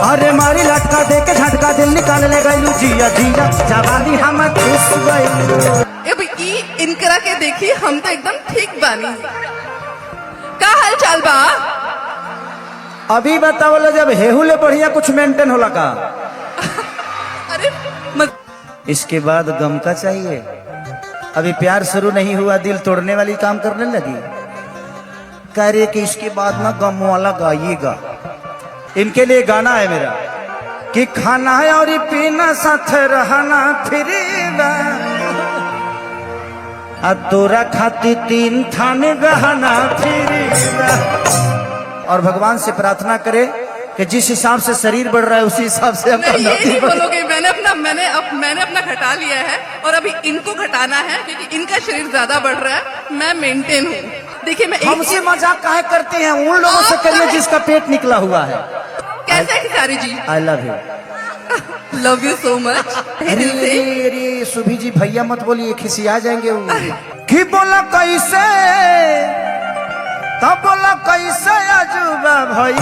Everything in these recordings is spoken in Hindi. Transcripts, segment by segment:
अरे मारी लटका दे के झटका दिल निकाल ले गई जिया जिया जवानी हम खुश गई। अब इनकरा के देखी हम तो एकदम ठीक बानी। का हाल चाल बा? अभी बताओ जब हेहुले बढ़िया कुछ मेंटेन होला का? अरे मत। इसके बाद गम का चाहिए। अभी प्यार शुरू नहीं हुआ दिल तोड़ने वाली काम करने लगी। कह रहे कि इसके बाद ना गम वाला गाइएगा। इनके लिए गाना है मेरा कि खाना है और पीना साथ रहना फिर तोरा खाती 3 थान गहना फिर। और भगवान से प्रार्थना करे कि जिस हिसाब से शरीर बढ़ रहा है उसी हिसाब से नहीं बोलोगे। मैंने अपना घटा लिया है और अभी इनको घटाना है क्योंकि इनका शरीर ज्यादा बढ़ रहा है। मैं मेंटेन हूँ। देखिए मैं हमसे मजाक काहे करते हैं? उन लोगों से करिए जिसका पेट निकला हुआ है। कैसे है Khesari ji? I love you. Love you so much. अरे सुभी जी भैया मत बोलिए, खिसिया जाएंगे वो। कि बोला कैसे तब बोला कैसे अजूबा भाई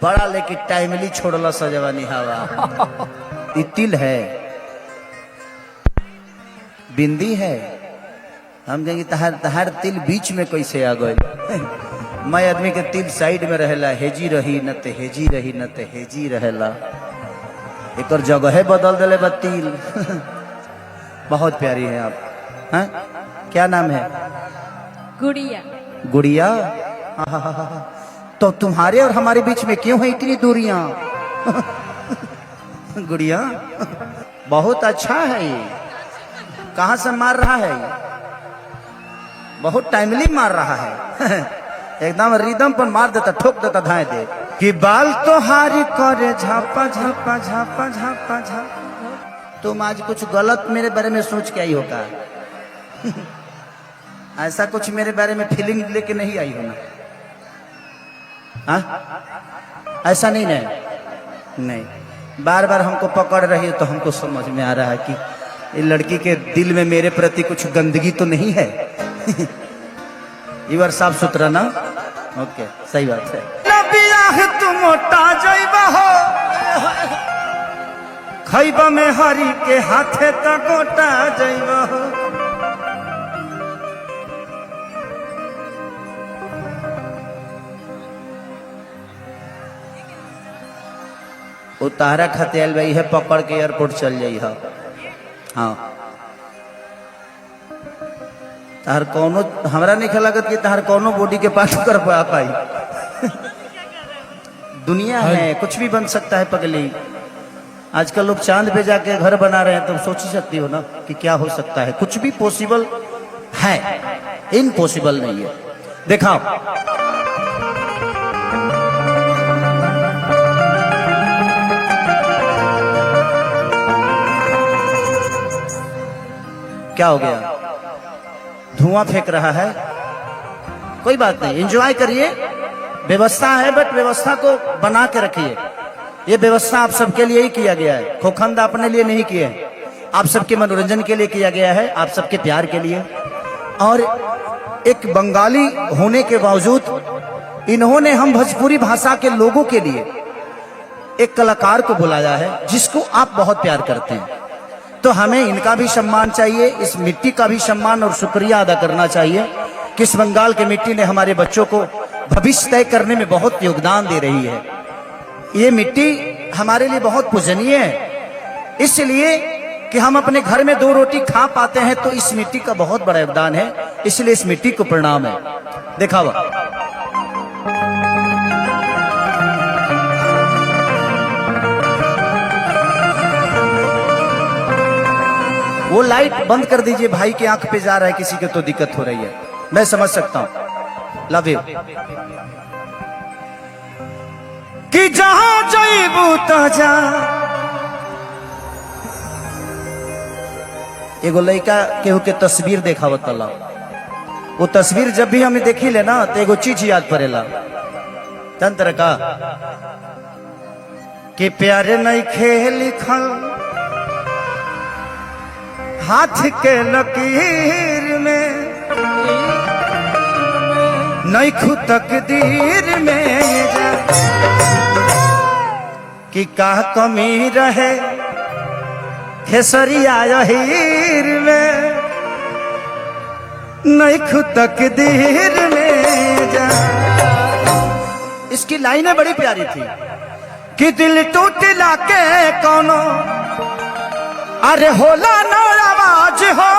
बड़ा लेकिन टाइमली छोड़ला सजवानी हवा। तिल है, बिंदी है, हम कहेंगे तहार तिल बीच में कैसे आ गए? मैं आदमी के तिल साइड में रहेला, हेजी रही न ते हेजी रही न ते हेजी रहेला। एक और जगह बदल दले बा तिल। बहुत प्यारी है आप। हैं? क्या नाम है? गुड़िया। गुड़िया? तो तुम्हारे और हमारे बीच में क्यों है इतनी दूरियां? गुड़िया बहुत अच्छा है ये। कहाँ से मार रहा है ये? बहुत टाइमली मार रहा है। एकदम रिदम पर मार देता, ठोक देता, धाए दे कि बाल तो हारी करे झापा झापा झापा झापा झापा। तुम आज कुछ गलत मेरे बारे में सोच के आई होगा। ऐसा कुछ मेरे बारे में फीलिंग लेके नहीं आई हो ना? हाँ ऐसा नहीं नहीं, बार बार हमको पकड़ रही है तो हमको समझ में आ रहा है कि ये लड़की के दिल में मेरे प्रति कुछ गंदगी तो नहीं है। ये बार साफ सुथरा ना? ओके सही बात है। तुम मोटा जाइबा हो खैबा में हरी के हाथे तक गोटा जाइबा हो। वो तारा खतियाल भाई है, पकड़ के एयरपोर्ट चल जाई है। हाँ तार कौनो हमरा नहीं लगत कि तार कौनो बॉडी के पास कर पाई। दुनिया है, कुछ भी बन सकता है पगली। आजकल लोग चांद पे जाके घर बना रहे हैं, तो सोच ही सकती हो ना कि क्या हो सकता है। कुछ भी पॉसिबल है, इम्पॉसिबल नहीं है। देखा क्या हो गया? धुआं फेंक रहा है। कोई बात नहीं, एंजॉय करिए। व्यवस्था है बट व्यवस्था को बना के रखिए। ये व्यवस्था आप सबके लिए ही किया गया है, खोखंद अपने लिए नहीं किए। आप सबके मनोरंजन के लिए किया गया है, आप सबके प्यार के लिए। और एक बंगाली होने के बावजूद इन्होंने हम भोजपुरी भाषा के लोगों के लिए एक कलाकार को बुलाया है जिसको आप बहुत प्यार करते हैं। तो हमें इनका भी सम्मान चाहिए, इस मिट्टी का भी सम्मान और शुक्रिया अदा करना चाहिए कि इस बंगाल की मिट्टी ने हमारे बच्चों को भविष्य तय करने में बहुत योगदान दे रही है। ये मिट्टी हमारे लिए बहुत पूजनीय है, इसलिए कि हम अपने घर में 2 रोटी खा पाते हैं, तो इस मिट्टी का बहुत बड़ा योगदान है। इसलिए इस मिट्टी को प्रणाम है। दिखावा वो लाइट बंद कर दीजिए, भाई की आंख पे जा रहा है, किसी को तो दिक्कत हो रही है, मैं समझ सकता हूं। Love you. कि जहां जाइबू तो जा। एगो लड़का केहू के तस्वीर देखा बताला, वो तस्वीर जब भी हमें देखी ले ना तो एगो चीज याद पड़ेला। तंत्र का कि प्यारे नहीं खेल लिखल हाथ के लकीर में, नहीं खुद तकदीर में जा। कि का कमी रहे खेसरिया हीर में, नहीं खुद तकदीर में जा। इसकी लाइनें बड़ी प्यारी थी कि दिल टूटला के कोनो अरे होला ना आवाज हो,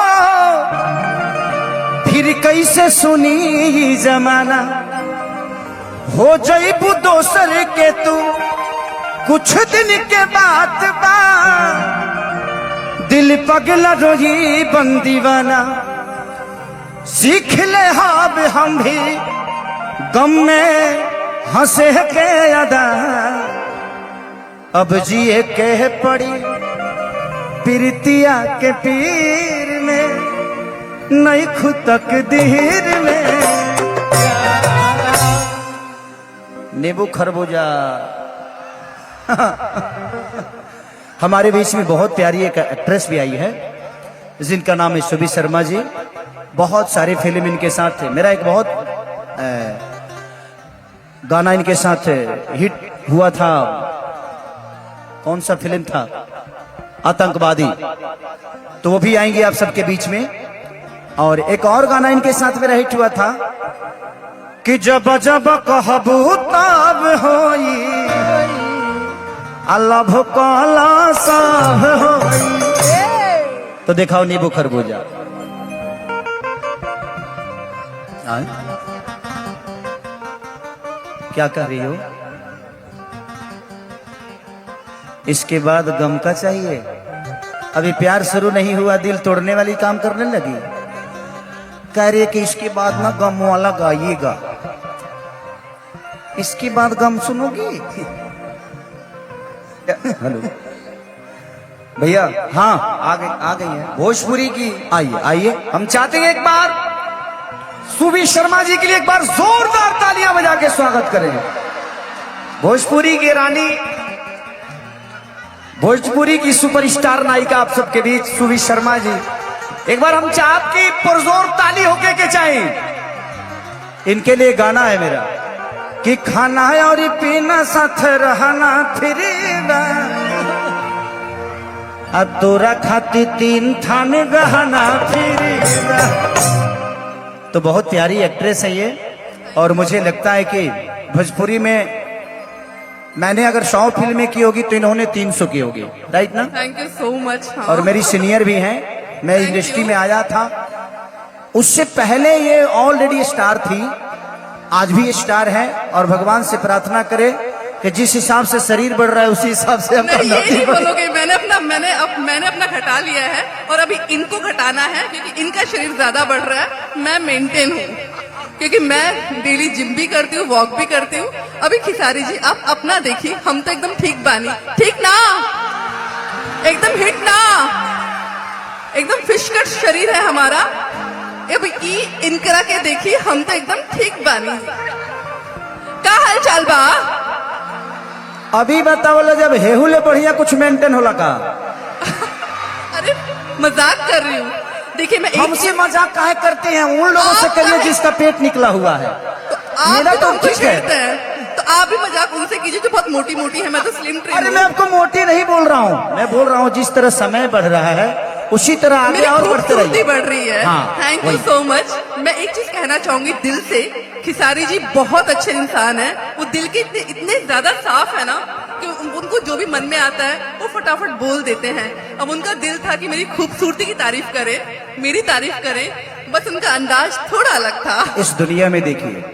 फिर कैसे सुनी जमाना, हो जाइबू दोसर के तू कुछ दिन के बाद बा, दिल पगला रोही बंदीवाना, सीख ले हाब हम भी गम में हंसे के अदा, अब जिए के पड़ी प्रीतिया के पीर में, नहीं खुद तकदीर में। नींबू खरबूजा। हमारे बीच में बहुत प्यारी एक एक्ट्रेस भी आई है जिनका नाम है सुबी शर्मा जी। बहुत सारे फिल्म इनके साथ थे। मेरा एक बहुत गाना इनके साथ हिट हुआ था। कौन सा फिल्म था? आतंकवादी। तो वो भी आएंगे आप सबके बीच में। और एक और गाना इनके साथ मेरा हिट हुआ था कि जब जब कहबू तब होई, अल्लाह भोकाला साहब होई। तो दिखाओ नींबू खरबूजा। क्या कर रही हो? इसके बाद गम का चाहिए? अभी प्यार शुरू नहीं हुआ, दिल तोड़ने वाली काम करने लगी। कह रही है कि इसके बाद ना गम वाला गाइएगा। इसके बाद गम सुनोगी? हेलो भैया। हाँ आ गई है भोजपुरी की। आइए आइए, हम चाहते हैं एक बार सुबी शर्मा जी के लिए एक बार जोरदार तालियां बजा के स्वागत करें। भोजपुरी की रानी, भोजपुरी की सुपरस्टार नायिका आप सबके बीच सुबी शर्मा जी। एक बार हम आपकी पुरजोर ताली होके के चाहें। इनके लिए गाना है मेरा कि खाना और पीना साथ रहना फिर अब तोरा खाती 3 थान गहना फिर। तो बहुत प्यारी एक्ट्रेस है ये। और मुझे लगता है कि भोजपुरी में मैंने अगर 100 फिल्में की होगी तो इन्होंने 300 की होगी। राइट ना? Thank you so much. और मेरी सीनियर भी हैं। मैं इंडस्ट्री में आया था, उससे पहले ये ऑलरेडी स्टार थी, आज भी स्टार है। और भगवान से प्रार्थना करे कि जिस हिसाब से शरीर बढ़ रहा है उसी हिसाब से हम नहीं, ये नहीं बोलोगे। मैंने अपना घटा लिया है और अभी इनको घटाना है क्योंकि इनका शरीर ज्यादा बढ़ रहा है। मैं मेंटेन हूँ क्योंकि मैं डेली जिम भी करती हूँ, वॉक भी करती हूँ। अभी खिसारी जी आप अपना देखिए, हम तो एकदम ठीक बानी। ठीक ना? एकदम हिट ना? एकदम फिश कट शरीर है हमारा। अभी इनकरा के देखिए, हम तो एकदम ठीक बानी। का हाल चाल बा? अभी बताओ जब हेहुले बढ़िया कुछ मेंटेन होला का? अरे मजाक कर रही हूँ। देखिए मैं हमसे मजाक काहे करते हैं? उन लोगों से करिए जिसका पेट निकला हुआ है। तो मेरा तो ठीक है। तो आप भी मजाक उनसे कीजिए जो बहुत मोटी मोटी है। मैं तो स्लिम ट्रेन। अरे मैं आपको मोटी नहीं बोल रहा हूँ, मैं बोल रहा हूँ जिस तरह समय बढ़ रहा है उसी तरह आगे और बढ़ते रहिए। बढ़ रही है। हाँ, थैंक यू सो मच। मैं एक चीज कहना चाहूंगी दिल से, खिसारी जी बहुत अच्छे इंसान है। वो दिल के इतने ज्यादा साफ है ना कि उनको जो भी मन में आता है वो फटाफट बोल देते हैं। अब उनका दिल था कि मेरी खूबसूरती की तारीफ करे, मेरी तारीफ करे, बस उनका अंदाज थोड़ा अलग था। इस दुनिया में देखिए,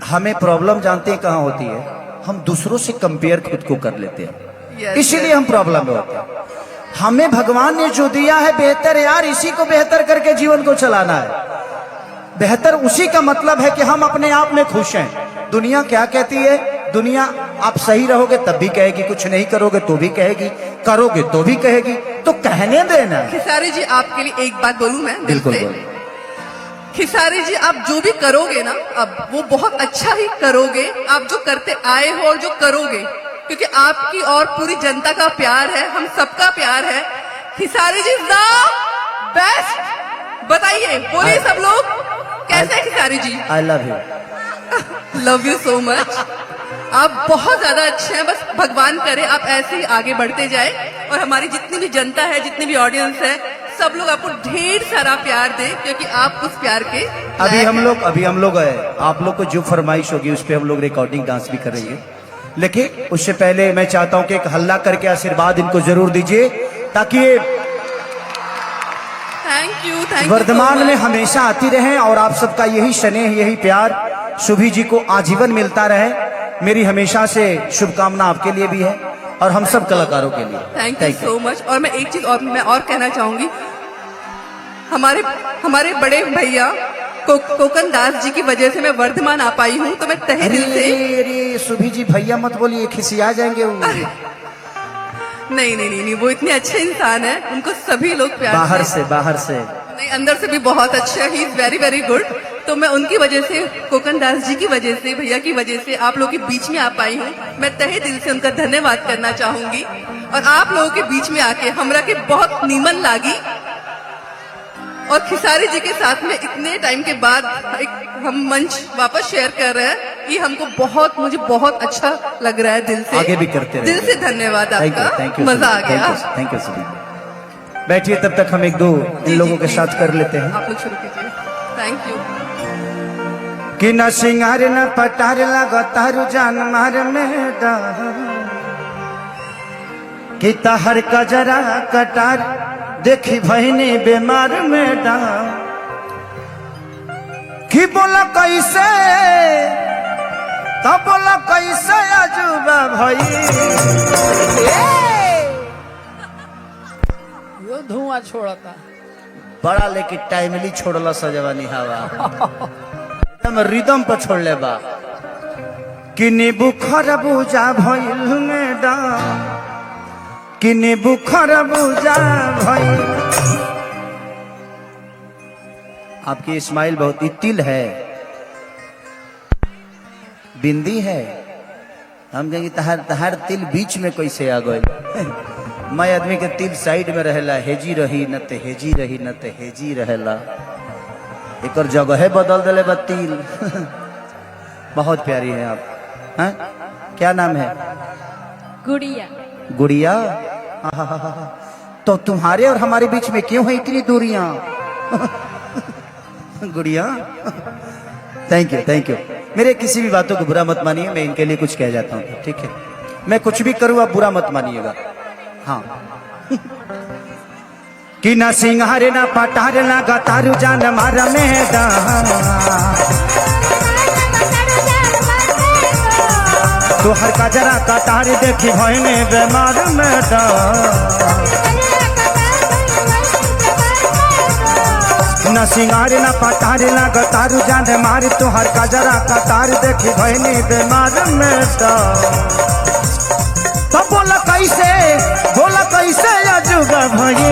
हमें प्रॉब्लम जानते हैं कहाँ होती है? हम दूसरों से कंपेयर खुद को कर लेते हैं, इसीलिए हम प्रॉब्लम में होते हैं। हमें भगवान ने जो दिया है बेहतर यार, इसी को बेहतर करके जीवन को चलाना है। बेहतर उसी का मतलब है कि हम अपने आप में खुश हैं। दुनिया क्या कहती है? दुनिया आप सही रहोगे तब भी कहेगी, कुछ नहीं करोगे तो भी कहेगी, करोगे तो भी कहेगी। तो कहने देना। खिसारी जी आपके लिए एक बात बोलूं मैं? बिल्कुल। खिसारी जी आप जो भी करोगे ना अब वो बहुत अच्छा ही करोगे। आप जो करते आए हो और जो करोगे, क्योंकि आपकी और पूरी जनता का प्यार है, हम सबका प्यार है। Khesari ji the best. बताइए, बोलिए सब लोग कैसे है Khesari ji? I love you. Love you so much. आप बहुत ज्यादा अच्छे हैं, बस भगवान करे आप ऐसे ही आगे बढ़ते जाए और हमारी जितनी भी जनता है, जितनी भी ऑडियंस है, सब लोग आपको ढेर सारा प्यार दे, क्योंकि आप उस प्यार के अभी हम लोग आप लोग को जो फरमाइश होगी उस पे हम लोग रिकॉर्डिंग डांस भी करेंगे, लेकिन उससे पहले मैं चाहता हूं कि एक हल्ला करके आशीर्वाद इनको जरूर दीजिए, ताकि ये थैंक यू वर्धमान में हमेशा आती रहे और आप सबका यही स्नेह, यही प्यार शुभी जी को आजीवन मिलता रहे। मेरी हमेशा से शुभकामना आपके लिए भी है और हम सब कलाकारों के लिए। Thank you so much. और मैं एक चीज और कहना चाहूंगी, हमारे बड़े भैया कोकन दास जी की वजह से मैं वर्धमान आ पाई हूँ, तो मैं तहे दिल से। अरे शुभी जी भैया मत बोलिए, खिसिया जाएंगे वो। नहीं, वो इतने अच्छे इंसान है, उनको सभी लोग प्यार बाहर से नहीं, अंदर से भी बहुत अच्छे, he is very very good. तो मैं उनकी वजह से, कोकन दास जी की वजह से, भैया की वजह से आप लोगों के बीच में आ पाई हूँ। मैं तहे दिल से उनका धन्यवाद करना चाहूंगी। और आप लोगों के बीच में आके हमरा के बहुत नीमन लागी, और खिसारी जी के साथ में इतने टाइम के बाद हम मंच वापस शेयर कर रहे हैं, ये हमको मुझे बहुत अच्छा लग रहा है। दिल से आगे भी करते रहे। दिल से धन्यवाद आपका, थैंक यू, मजा आ गया। थैंक यू सभी। बैठिए, तब तक हम एक दो इन लोगों के साथ कर लेते हैं। आप लोग शुरू कीजिए। Thank you. कि न सिंगार न पटार लगातार जान मार मेडा, कि तहर कजरा कटार देखी भैनी बीमार मेडा, कि बोला कैसे तब बोला कैसे अजूबा भाई, यो धुआं छोड़ता बड़ा लेकिन टाइमली छोड़ला सजवानी हवा, एकदम रिदम पर छोड़ ले बा। कि नींबू खरबूजा भइल मेडा, कि नींबू खरबूजा भइल। आपकी स्माइल बहुत ही तिल है, बिंदी है। हम कहेंगे तहार तिल बीच में कैसे आ गए। मैं आदमी के तिल साइड में रहेला, हेजी रही न ते हेजी रही न ते हेजी रहेला, एक और जगह बदल दिले बा तिल। बहुत प्यारी है आप। हैं? क्या नाम है? गुड़िया। गुड़िया। तो तुम्हारे और हमारे बीच में क्यों है इतनी दूरियां? गुड़िया, थैंक यू। मेरे किसी भी बातों को बुरा मत मानिए, मैं इनके लिए कुछ कह जाता हूँ, ठीक है? मैं कुछ भी करूँ आप बुरा मत मानिएगा। हाँ। कि ना सिंगारे ना पटारे ना गतारू जान मारा मेडा, तो हर का जरा कटार देखी भइने बेमार मेडा, न सिंगारे न पटारे न गतारू जान मारी, तो हर का जरा कटार देखी भइने बेमार मेडा। तो बोला कैसे अजूबा भई,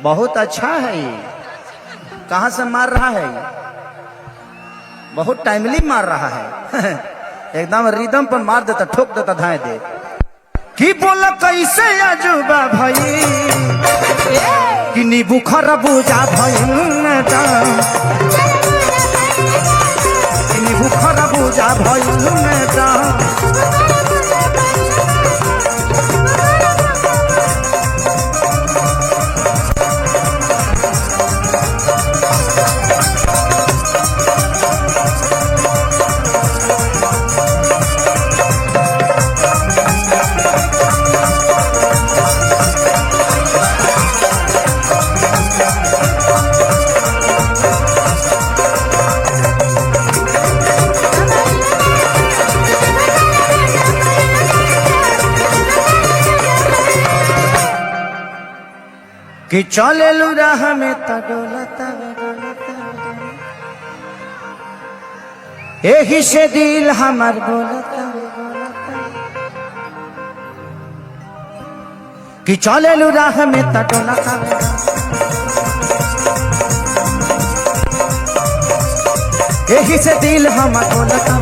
बहुत अच्छा है ये। कहाँ से मार रहा है ये? बहुत टाइमली मार रहा है। एकदम रिदम पर मार देता, ठोक देता, धाए दे। कि बोला कैसे अजूबा भई, कि नींबू खरबूजा भइल मेडा, कि नींबू खरबूजा भइल मेडा। कि चले लू राह में तडोलता एही से दिल हमार बोलता, कि चले लू राह में तडोलता, एही से दिल हमार बोलता।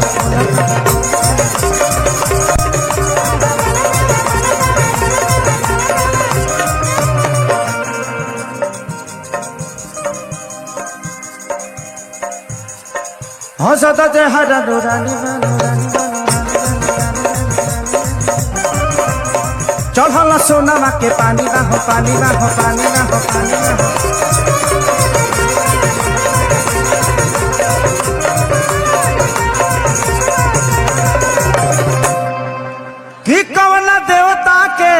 हंसता चेहरा नूरानी चढ़ल सोनामा के पानी ना हो पानी ना हो पानी ना हो पानी ना हो कि कौन देवता के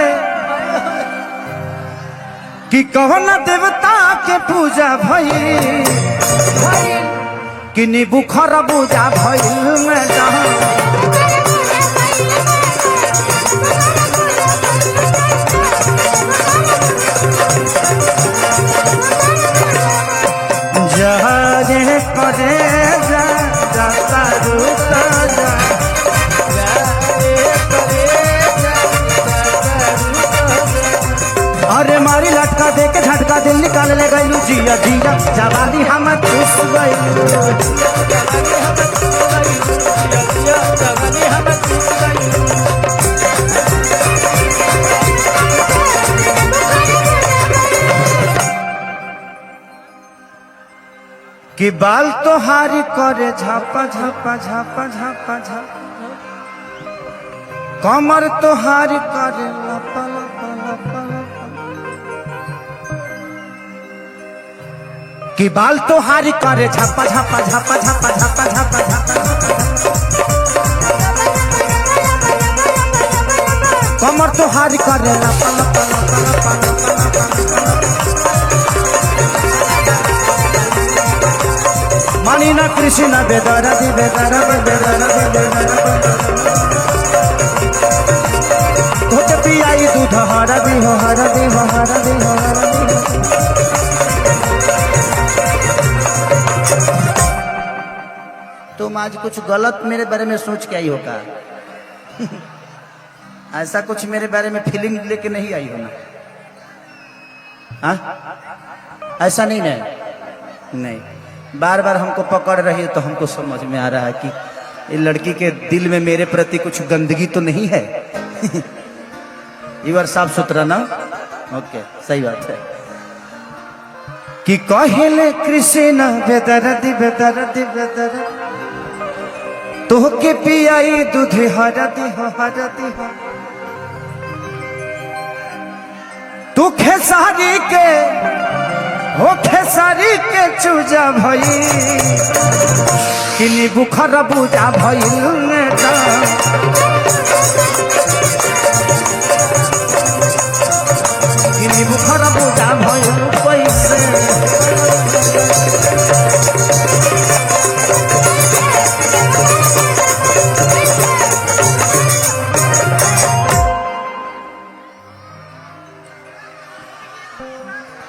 कि कौन देवता के पूजा भई कि नीबू खरबूजा भइल में जहाँ जहाजे करे जा जाता रुता जा अरे मारी लटका दे के झटका दिल निकाल ले गई जिया जिया जवानी हम खुश गई कि बाल तो हारी करे झापा झापा झापा झापा झापा कमर तो हारी करे लपा लपा लपा लपा कि बाल तो हारी करे झापा झापा झापा झापा झापा झापा झापा कमर तो हारी करे लपा लपा लपा लपा लपा मानी ना कृष्ण बेदरा दी बेदरा बेदरा बेदरा तो पियाई दूध हरा दी हो हरा दी हो हरा दी हो हरा दी तुम आज कुछ गलत मेरे बारे में सोच के आई हो का ऐसा कुछ मेरे बारे में फीलिंग लेके नहीं आई हो ना हाँ? ऐसा नहीं नहीं बार बार हमको पकड़ रही है तो हमको समझ में आ रहा है कि ये लड़की के दिल में मेरे प्रति कुछ गंदगी तो नहीं है ये बार साफ सुथरा ना ओके सही बात है कि कहले कृष्ण बेदरदी बेदरदी बेदर तो के पियाई दूध हरदी हो हरदी हो तू खेसारी के हो खेसारी के चूजा भई कि नीबू खरबूजा भइल में